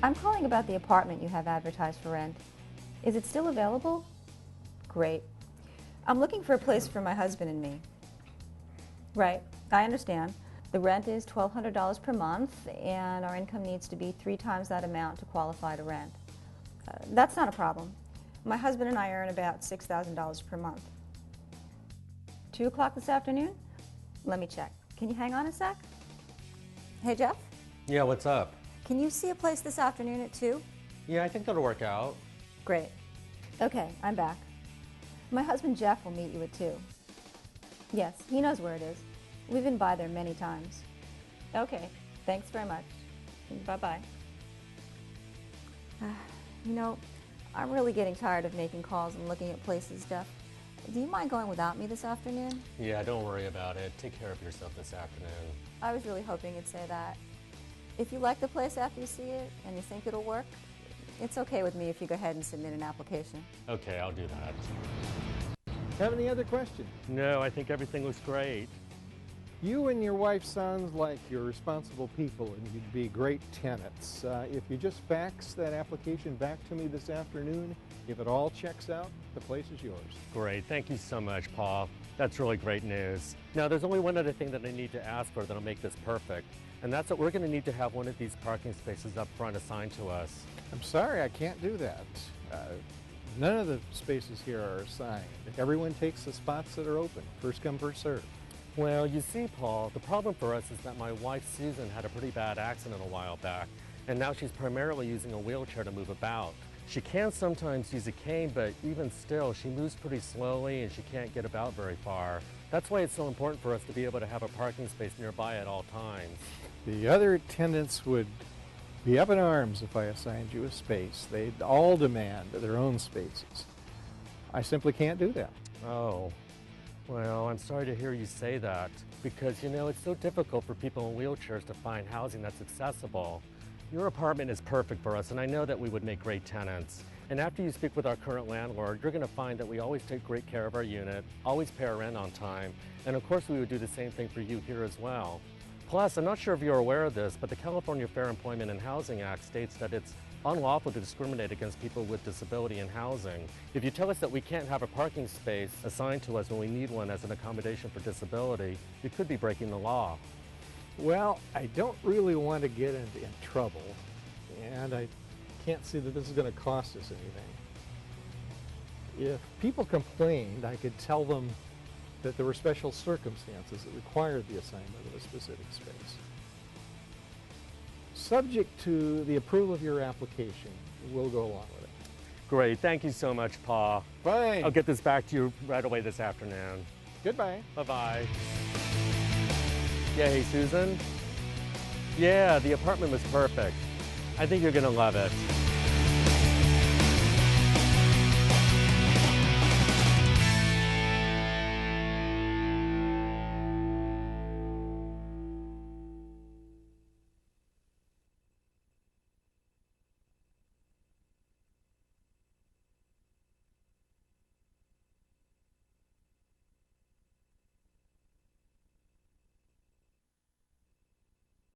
I'm calling about the apartment you have advertised for rent. Is it still available? Great. I'm looking for a place for my husband and me. Right, I understand. The rent is $1,200 per month, and our income needs to be 3 times that amount to qualify to rent. That's not a problem. My husband and I earn about $6,000 per month. 2 o'clock this afternoon? Let me check. Can you hang on a sec? Hey, Jeff? Yeah, what's up? Can you see a place this afternoon at 2? Yeah, I think that'll work out. Great. Okay, I'm back. My husband Jeff will meet you at 2. Yes, he knows where it is. We've been by there many times. Okay, thanks very much. Bye-bye. You know, I'm really getting tired of making calls and looking at places, Jeff. Do you mind going without me this afternoon? Yeah, don't worry about it. Take care of yourself this afternoon. I was really hoping you'd say that. If you like the place after you see it and you think it'll work, it's okay with me if you go ahead and submit an application. Okay, I'll do that. Have any other questions? No, I think everything looks great. You and your wife sounds like you're responsible people and you'd be great tenants. If you just fax that application back to me this afternoon, if it all checks out, the place is yours. Great, thank you so much, Paul. That's really great news. Now, there's only one other thing that I need to ask for that'll make this perfect, and that's that we're going to need to have one of these parking spaces up front assigned to us. I'm sorry, I can't do that. None of the spaces here are assigned. Everyone takes the spots that are open. First come, first served. Well, you see, Paul, the problem for us is that my wife, Susan, had a pretty bad accident a while back, and now she's primarily using a wheelchair to move about. She can sometimes use a cane, but even still, she moves pretty slowly and she can't get about very far. That's why it's so important for us to be able to have a parking space nearby at all times. The other attendants would be up in arms if I assigned you a space. They'd all demand their own spaces. I simply can't do that. Oh. Well, I'm sorry to hear you say that, because, you know, it's so difficult for people in wheelchairs to find housing that's accessible. Your apartment is perfect for us, and I know that we would make great tenants. And after you speak with our current landlord, you're going to find that we always take great care of our unit, always pay our rent on time, and of course we would do the same thing for you here as well. Plus, I'm not sure if you're aware of this, but the California Fair Employment and Housing Act states that it's unlawful to discriminate against people with disability in housing. If you tell us that we can't have a parking space assigned to us when we need one as an accommodation for disability, you could be breaking the law. Well, I don't really want to get in trouble, and I can't see that this is going to cost us anything. If people complained, I could tell them that there were special circumstances that required the assignment of a specific space. Subject to the approval of your application, we'll go along with it. Great, thank you so much, Paul. Fine. I'll get this back to you right away this afternoon. Goodbye. Bye-bye. Yeah, hey, Susan? Yeah, the apartment was perfect. I think you're gonna love it.